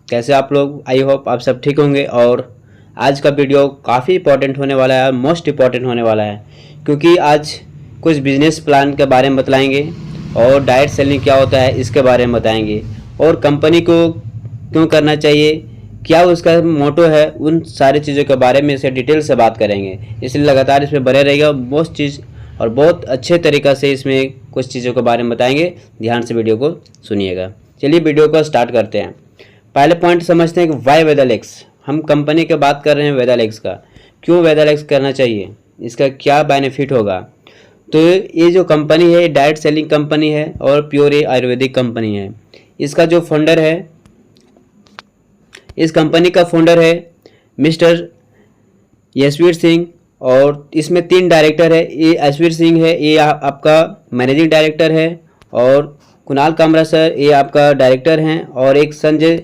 कैसे आप लोग? आई होप आप सब ठीक होंगे। और आज का वीडियो काफ़ी इंपॉर्टेंट होने वाला है, मोस्ट इंपॉर्टेंट होने वाला है, क्योंकि आज कुछ बिजनेस प्लान के बारे में बताएंगे और डायरेक्ट सेलिंग क्या होता है इसके बारे में बताएंगे, और कंपनी को क्यों करना चाहिए, क्या उसका मोटो है, उन सारी चीज़ों के बारे में इसे डिटेल से बात करेंगे। इसलिए लगातार इसमें बने रहिएगा। बहुत चीज़ और बहुत अच्छे तरीक़ा से इसमें कुछ चीज़ों के बारे में बताएंगे। ध्यान से वीडियो को सुनिएगा। चलिए वीडियो को स्टार्ट करते हैं। पहले पॉइंट समझते हैं कि वाई वेदालेक्स। हम कंपनी की बात कर रहे हैं वेदालेक्स का। क्यों वेदालेक्स करना चाहिए, इसका क्या बेनिफिट होगा। तो ये जो कंपनी है डायरेक्ट सेलिंग कंपनी है और प्योर आयुर्वेदिक कंपनी है। इसका जो फाउंडर है, इस कंपनी का फाउंडर है मिस्टर यशवीर सिंह, और इसमें 3 डायरेक्टर है। ये यशवीर सिंह है, ये आपका मैनेजिंग डायरेक्टर है, और कुणाल कामरा सर ये आपका डायरेक्टर हैं, और एक संजय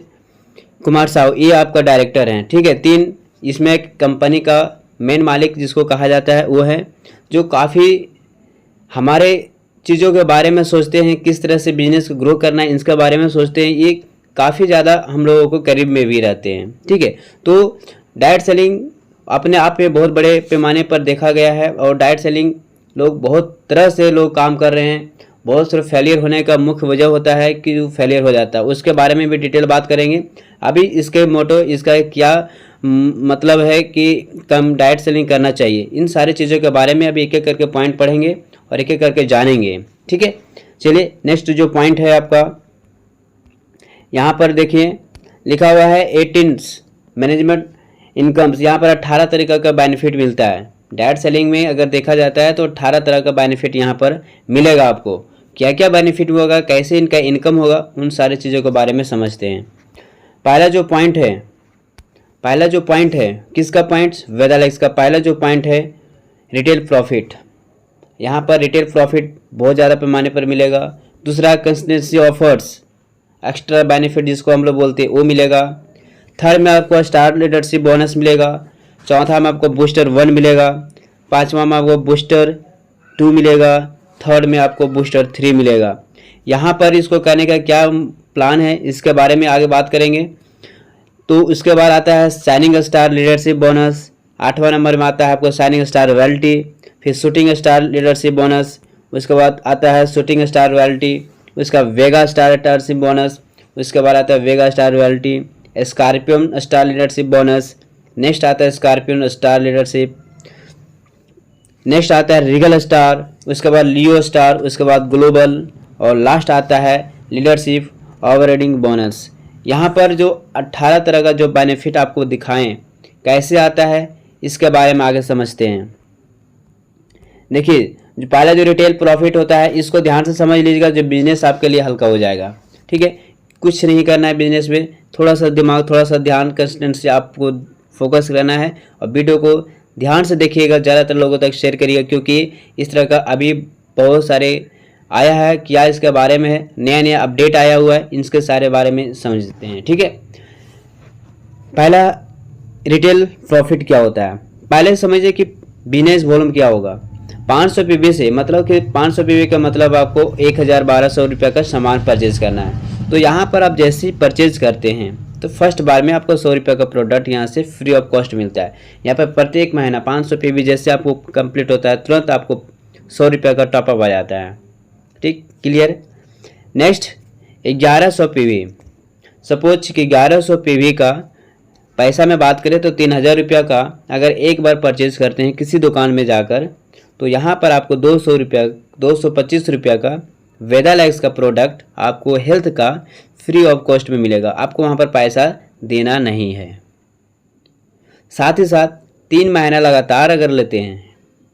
कुमार साहू ये आपका डायरेक्टर हैं। ठीक है, 3 इसमें कंपनी का मेन मालिक जिसको कहा जाता है वो है, जो काफ़ी हमारे चीज़ों के बारे में सोचते हैं, किस तरह से बिजनेस को ग्रो करना है इसके बारे में सोचते हैं। ये काफ़ी ज़्यादा हम लोगों को करीब में भी रहते हैं। ठीक है, तो डायरेक्ट सेलिंग अपने आप में बहुत बड़े पैमाने पर देखा गया है, और डायरेक्ट सेलिंग लोग बहुत तरह से लोग काम कर रहे हैं। बहुत सारे फेलियर होने का मुख्य वजह होता है कि फेलियर हो जाता है, उसके बारे में भी डिटेल बात करेंगे। अभी इसके मोटो, इसका क्या मतलब है कि कम डायरेक्ट सेलिंग करना चाहिए, इन सारी चीज़ों के बारे में अभी एक एक करके पॉइंट पढ़ेंगे और एक एक करके जानेंगे। ठीक है, चलिए नेक्स्ट जो पॉइंट है आपका, यहाँ पर देखिए लिखा हुआ है 18 मैनेजमेंट इनकम्स। यहाँ पर 18 तरीक़ा का बेनिफिट मिलता है डायरेक्ट सेलिंग में। अगर देखा जाता है तो 18 तरह का बेनिफिट यहाँ पर मिलेगा आपको। क्या क्या बेनिफिट होगा, कैसे इनका इनकम होगा, उन सारी चीज़ों के बारे में समझते हैं। पहला जो पॉइंट है किसका पॉइंट, वेदालेक्स का। पहला जो पॉइंट है रिटेल प्रॉफिट। यहाँ पर रिटेल प्रॉफिट बहुत ज़्यादा पैमाने पर मिलेगा। दूसरा कंसिस्टेंसी ऑफर्स, एक्स्ट्रा बेनिफिट जिसको हम लोग बोलते हैं वो मिलेगा। थर्ड में आपको स्टार लीडरशिप बोनस मिलेगा। चौथा में आपको बूस्टर 1 मिलेगा। पाँचवा में आपको बूस्टर 2 मिलेगा। थर्ड में आपको बूस्टर 3 मिलेगा। यहाँ पर इसको करने का क्या प्लान है इसके बारे में आगे बात करेंगे। तो उसके बाद आता है शाइनिंग स्टार लीडरशिप बोनस। 8वां नंबर में आता है आपको शाइनिंग स्टार रॉयल्टी, फिर शूटिंग स्टार लीडरशिप बोनस। उसके बाद आता है शूटिंग स्टार रॉयल्टी, उसका वेगा स्टार लीडरशिप बोनस। उसके बाद आता है Vega star royalty, Scorpion star leadership bonus. Next आता है स्कॉर्पियन स्टार लीडरशिप। नेक्स्ट आता है रिगल स्टार, उसके बाद लियो स्टार, उसके बाद ग्लोबल, और लास्ट आता है लीडरशिप ओवरराइडिंग बोनस। यहाँ पर जो 18 तरह का जो बेनिफिट आपको दिखाएं कैसे आता है इसके बारे में आगे समझते हैं। देखिए, जो पहला जो रिटेल प्रॉफिट होता है इसको ध्यान से समझ लीजिएगा, जो बिजनेस आपके लिए हल्का हो जाएगा। ठीक है, कुछ नहीं करना है बिजनेस में, थोड़ा सा दिमाग, थोड़ा सा ध्यान, कंसिस्टेंसी आपको फोकस करना है, और वीडियो को ध्यान से देखिएगा, ज़्यादातर लोगों तक शेयर करिएगा, क्योंकि इस तरह का अभी बहुत सारे आया है। क्या इसके बारे में है, नया नया अपडेट आया हुआ है, इसके सारे बारे में समझते हैं। ठीक है, पहला रिटेल प्रॉफिट क्या होता है, पहले समझिए कि बिजनेस वॉल्यूम क्या होगा। 500 पीवी से मतलब कि 500 पीवी का मतलब आपको 1000-1200 रुपये का सामान परचेज करना है। तो यहाँ पर आप जैसे ही परचेज करते हैं तो फर्स्ट बार में आपको 100 रुपये का प्रोडक्ट यहाँ से फ्री ऑफ कॉस्ट मिलता है। यहाँ पर प्रत्येक महीना 500 पीवी जैसे आपको कंप्लीट होता है तुरंत आपको 100 रुपये का टॉपअप आ जाता है। ठीक, क्लियर। नेक्स्ट 1100 पीवी, सपोज कि 1100 पीवी का पैसा में बात करें तो 3000 रुपया का अगर एक बार परचेज करते हैं किसी दुकान में जाकर, तो यहाँ पर आपको 225 रुपया का वेदालेक्स का प्रोडक्ट आपको हेल्थ का फ्री ऑफ कॉस्ट में मिलेगा। आपको वहाँ पर पैसा देना नहीं है। साथ ही साथ 3 महीना लगातार अगर लेते हैं,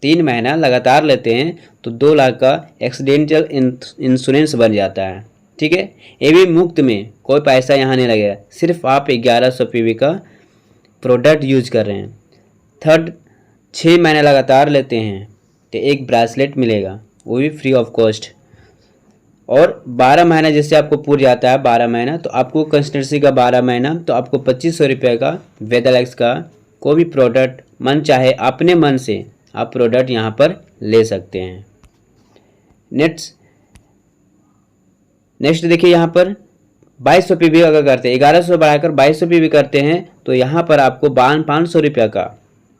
3 महीना लगातार लेते हैं तो 2 लाख का एक्सीडेंटल इंश्योरेंस बन जाता है। ठीक है, ये भी मुफ्त में, कोई पैसा यहाँ नहीं लगेगा, सिर्फ आप 1100 पीवी का प्रोडक्ट यूज कर रहे हैं। थर्ड, 6 महीने लगातार लेते हैं तो एक ब्रेसलेट मिलेगा, वो भी फ्री ऑफ कॉस्ट। और 12 महीना जैसे आपको पूर जाता है 12 महीना, तो आपको कंसिस्टेंसी का 12 महीना, तो आपको 2500 रुपये का वेदालेक्स का कोई भी प्रोडक्ट मन चाहे अपने मन से आप प्रोडक्ट यहाँ पर ले सकते हैं। नेक्स्ट देखिए, यहाँ पर 2200 पीवी अगर करते हैं, 1100 बढ़ाकर 2200 पीवी करते हैं तो यहाँ पर आपको 500 रुपये का,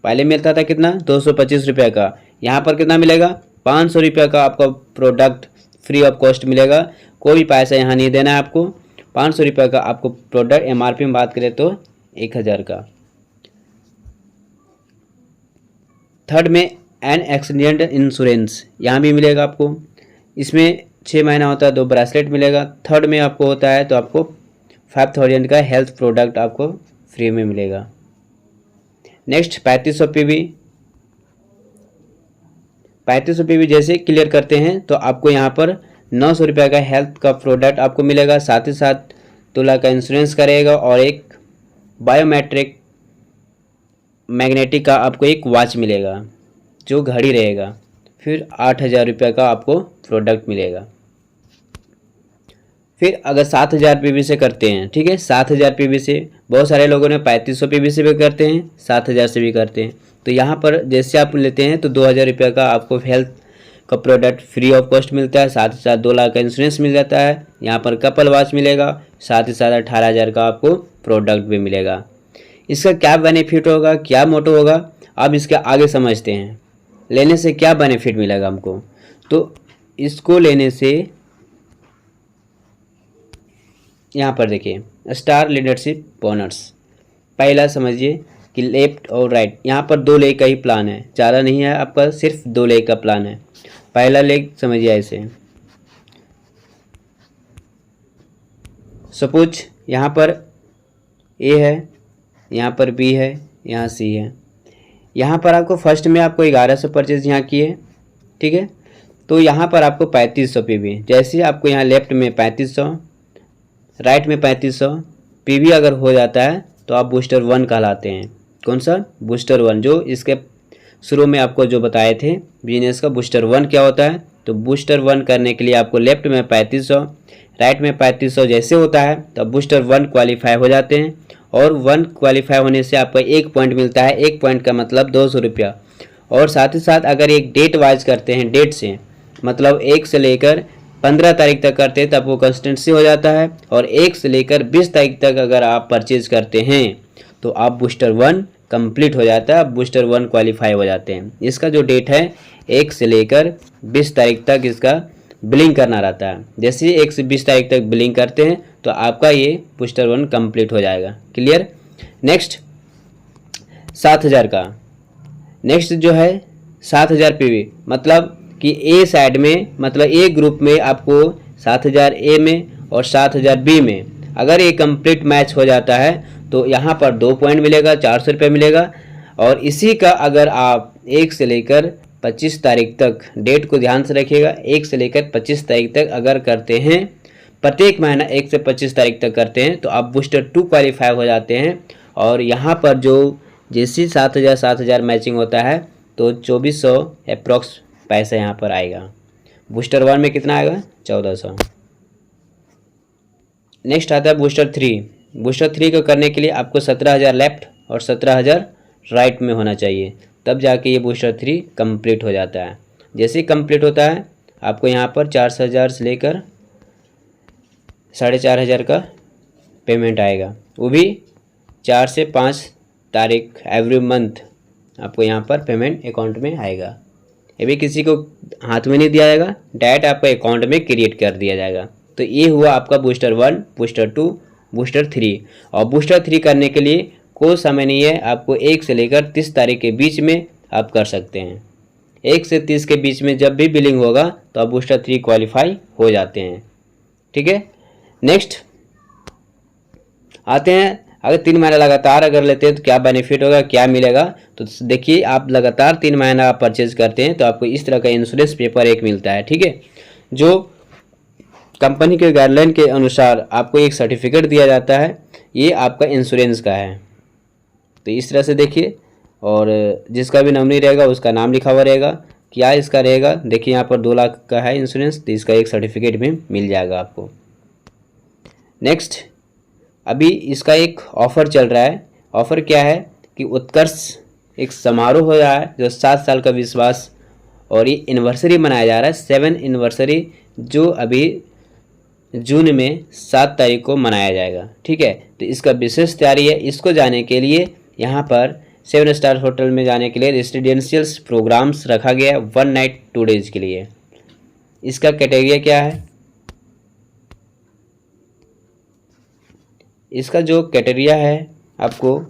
पहले मिलता था कितना 225 रुपये का, यहाँ पर कितना मिलेगा 500 रुपये का आपका प्रोडक्ट फ्री ऑफ कॉस्ट मिलेगा। कोई भी पैसा यहाँ नहीं देना है आपको, 500 रुपये का आपको प्रोडक्ट एमआरपी में बात करें तो 1000 का। थर्ड में एन एक्सीडेंट इंश्योरेंस, यहाँ भी मिलेगा आपको, इसमें 6 महीना होता है, 2 ब्रेसलेट मिलेगा। थर्ड में आपको होता है तो आपको 5000 का हेल्थ प्रोडक्ट आपको फ्री में मिलेगा। नेक्स्ट 3500 पीवी, 3500 पीवी जैसे क्लियर करते हैं तो आपको यहाँ पर 900 रुपये का हेल्थ का प्रोडक्ट आपको मिलेगा, साथ ही साथ तोला का इंश्योरेंस करेगा और एक बायोमेट्रिक मैग्नेटिक का आपको एक वॉच मिलेगा जो घड़ी रहेगा। फिर 8000 रुपये का आपको प्रोडक्ट मिलेगा। फिर अगर 7000 पीवी से करते हैं, ठीक है, 7000 पीवी से बहुत सारे लोगों ने 3500 पीवी से भी करते हैं, 7000 से भी करते हैं। तो यहाँ पर जैसे आप लेते हैं तो 2000 रुपये का आपको हेल्थ का प्रोडक्ट फ्री ऑफ कॉस्ट मिलता है, साथ ही साथ 2 लाख का इंश्योरेंस मिल जाता है, यहाँ पर कपल वॉच मिलेगा, साथ ही साथ 18000 का आपको प्रोडक्ट भी मिलेगा। इसका क्या बेनिफिट होगा, क्या मोटो होगा, अब इसके आगे समझते हैं। लेने से क्या बेनिफिट मिलेगा हमको, तो इसको लेने से यहाँ पर देखिए स्टार लीडरशिप बोनस, पहला समझिए कि लेफ्ट और राइट, यहाँ पर 2 लेग का ही प्लान है, ज़्यादा नहीं है आपका, सिर्फ 2 लेग का प्लान है। पहला लेग समझिए ऐसे, सपोज यहाँ पर ए है, यहाँ पर बी है, यहाँ सी है। यहाँ पर आपको फर्स्ट में आपको 1100 परचेज यहाँ किए, ठीक है, तो यहाँ पर आपको 3500 पीवी, जैसे आपको यहाँ लेफ्ट में 3500, राइट में 3500 पीवी अगर हो जाता है तो आप बूस्टर 1 कहलाते हैं। कौन सा बूस्टर 1, जो इसके शुरू में आपको जो बताए थे बिजनेस का बूस्टर 1 क्या होता है। तो बूस्टर 1 करने के लिए आपको लेफ्ट में 3500, राइट में 3500 जैसे होता है तो बूस्टर 1 क्वालिफाई हो जाते हैं, और 1 क्वालिफाई होने से आपको 1 पॉइंट मिलता है, 1 पॉइंट का मतलब 200 रुपया। और साथ ही साथ अगर एक डेट वाइज करते हैं, डेट से मतलब 1 से लेकर 15 तारीख तक करते हैं तब वो कंस्टेंसी हो जाता है, और 1 से लेकर 20 तारीख तक अगर आप परचेज करते हैं तो आप बूस्टर 1 कंप्लीट हो जाता है, आप बूस्टर 1 क्वालिफाई हो जाते हैं। इसका जो डेट है 1 से लेकर 20 तारीख तक इसका बिलिंग करना रहता है। जैसे ही 1 से 20 तारीख तक बिलिंग करते हैं तो आपका ये बूस्टर 1 कंप्लीट हो जाएगा। क्लियर। नेक्स्ट 7000 का, नेक्स्ट जो है 7000 पीवी, मतलब कि ए साइड में, मतलब ए ग्रुप में आपको 7000 ए में और 7000 बी में अगर ये कंप्लीट मैच हो जाता है तो यहाँ पर 2 पॉइंट मिलेगा, 400 रुपये मिलेगा। और इसी का अगर आप 1 से लेकर 25 तारीख तक, डेट को ध्यान से रखिएगा, 1 से लेकर 25 तारीख तक अगर करते हैं, प्रत्येक महीना 1 से 25 तारीख तक करते हैं तो आप बूस्टर 2 क्वालिफाई हो जाते हैं। और यहाँ पर जो जैसी 7000 मैचिंग होता है तो 2400 अप्रॉक्स पैसा यहाँ पर आएगा। बूस्टर 1 में कितना आएगा 1400। नेक्स्ट आता है बूस्टर 3। बूस्टर 3 को करने के लिए आपको 17000 लेफ्ट और 17000 राइट में होना चाहिए, तब जाके ये बूस्टर 3 कंप्लीट हो जाता है। जैसे ही कंप्लीट होता है आपको यहाँ पर 4000 से लेकर 4500 का पेमेंट आएगा, वो भी 4 से 5 तारीख एवरी मंथ आपको यहाँ पर पेमेंट अकाउंट में आएगा। ये भी किसी को हाथ में नहीं दिया जाएगा, डायरेक्ट आपको अकाउंट में क्रिएट कर दिया जाएगा। तो ये हुआ आपका बूस्टर 1, बूस्टर 2, बूस्टर 3। और बूस्टर 3 करने के लिए कोई समय नहीं है, आपको 1 से लेकर 30 तारीख के बीच में आप कर सकते हैं। 1 से 30 के बीच में जब भी बिलिंग होगा तो आप बूस्टर 3 क्वालिफाई हो जाते हैं। ठीक है। नेक्स्ट आते हैं, अगर 3 महीना लगातार अगर लेते हैं तो क्या बेनिफिट होगा, क्या मिलेगा। तो देखिए, आप लगातार 3 महीना आप परचेज करते हैं तो आपको इस तरह का इंश्योरेंस पेपर एक मिलता है, ठीक है, जो कंपनी के गाइडलाइन के अनुसार आपको एक सर्टिफिकेट दिया जाता है, ये आपका इंश्योरेंस का है। तो इस तरह से देखिए, और जिसका भी नॉमिनी रहेगा उसका नाम लिखा हुआ रहेगा, क्या इसका रहेगा। देखिए यहाँ पर 2 लाख का है इंश्योरेंस, तो इसका एक सर्टिफिकेट भी मिल जाएगा आपको। नेक्स्ट, अभी इसका एक ऑफ़र चल रहा है। ऑफ़र क्या है कि उत्कर्ष एक समारोह हो रहा है जो 7 साल का विश्वास, और ये एनिवर्सरी मनाया जा रहा है, 7 एनिवर्सरी, जो अभी जून में 7 तारीख को मनाया जाएगा। ठीक है, तो इसका विशेष तैयारी है। इसको जाने के लिए यहाँ पर 7 स्टार होटल में जाने के लिए रेसिडेंशियल्स प्रोग्राम्स रखा गया है 1 नाइट 2 डेज के लिए। इसका कैटेगरिया क्या है, इसका जो कैटेगरिया है आपको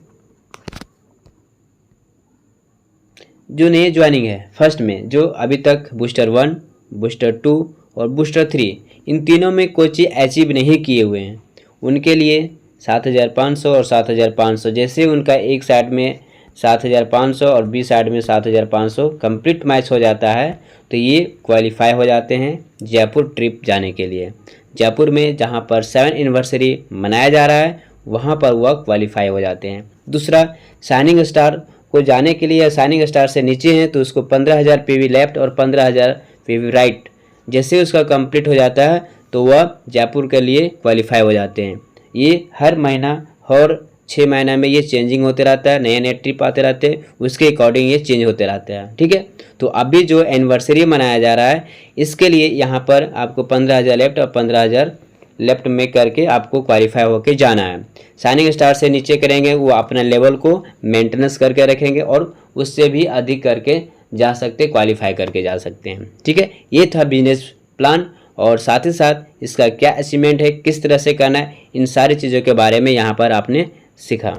जो नए ज्वाइनिंग है फर्स्ट में, जो अभी तक बूस्टर 1, बूस्टर 2 और बूस्टर 3 इन तीनों में कोई चीज़ अचीव नहीं किए हुए हैं, उनके लिए 7,500 और 7,500, जैसे उनका एक साइड में 7,500 और बी साइड में 7,500 कंप्लीट मैच हो जाता है तो ये क्वालिफाई हो जाते हैं जयपुर ट्रिप जाने के लिए। जयपुर में जहाँ पर 7 एनिवर्सरी मनाया जा रहा है वहाँ पर वह क्वालिफाई हो जाते हैं। दूसरा, शाइनिंग स्टार को जाने के लिए, शाइनिंग स्टार से नीचे हैं तो उसको 15,000 पीवी लेफ्ट और 15,000 पीवी राइट, जैसे उसका कंप्लीट हो जाता है तो वह जयपुर के लिए क्वालिफाई हो जाते हैं। ये हर महीना और 6 महीना में ये चेंजिंग होते रहता है, नए नए ट्रिप आते रहते हैं, उसके अकॉर्डिंग ये चेंज होते रहते हैं। ठीक है, तो अभी जो एनिवर्सरी मनाया जा रहा है इसके लिए यहाँ पर आपको 15,000 लेफ्ट और 15,000 लेफ्ट में करके आपको क्वालिफाई होके जाना है। शाइनिंग स्टार से नीचे करेंगे वो अपना लेवल को मेंटेनेंस करके रखेंगे और उससे भी अधिक करके जा सकते, क्वालिफाई करके जा सकते हैं। ठीक है, ये था बिजनेस प्लान और साथ ही साथ इसका क्या अचीवमेंट है, किस तरह से करना है, इन सारी चीज़ों के बारे में यहाँ पर आपने सीखा।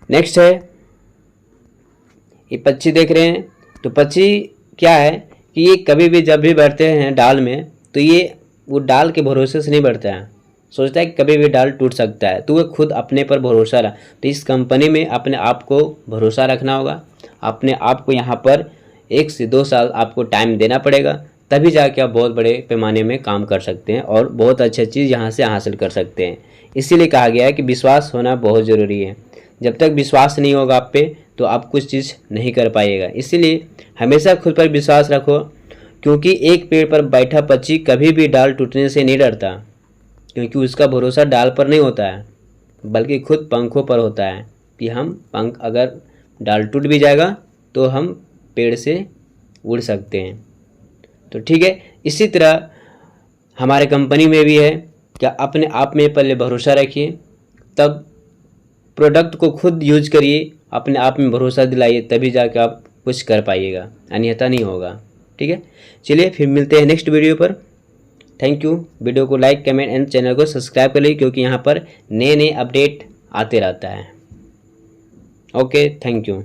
नेक्स्ट है ये पक्षी देख रहे हैं, तो पक्षी क्या है कि ये कभी भी जब भी बैठते हैं डाल में तो ये वो डाल के भरोसे से नहीं बढ़ता है, सोचता है कि कभी भी डाल टूट सकता है, तो वह खुद अपने पर भरोसा रहा। तो इस कंपनी में अपने आप को भरोसा रखना होगा, अपने आप को यहाँ पर 1 से 2 साल आपको टाइम देना पड़ेगा, तभी जाके आप बहुत बड़े पैमाने में काम कर सकते हैं और बहुत अच्छी चीज़ यहाँ से हासिल कर सकते हैं। इसीलिए कहा गया है कि विश्वास होना बहुत ज़रूरी है। जब तक विश्वास नहीं होगा आप पे तो आप कुछ चीज़ नहीं कर पाइएगा। इसीलिए हमेशा खुद पर विश्वास रखो, क्योंकि एक पेड़ पर बैठा पक्षी कभी भी डाल टूटने से नहीं डरता, क्योंकि उसका भरोसा डाल पर नहीं होता है बल्कि खुद पंखों पर होता है कि हम पंख अगर डाल टूट भी जाएगा तो हम पेड़ से उड़ सकते हैं। तो ठीक है, इसी तरह हमारे कंपनी में भी है कि अपने आप में पहले भरोसा रखिए, तब प्रोडक्ट को खुद यूज करिए, अपने आप में भरोसा दिलाइए, तभी जाकर आप कुछ कर पाइएगा, अन्यथा नहीं होगा। ठीक है, चलिए फिर मिलते हैं नेक्स्ट वीडियो पर। Thank you. वीडियो को लाइक, कमेंट एंड चैनल को सब्सक्राइब कर लीजिए, क्योंकि यहाँ पर नए नए अपडेट आते रहता है। Okay, thank you.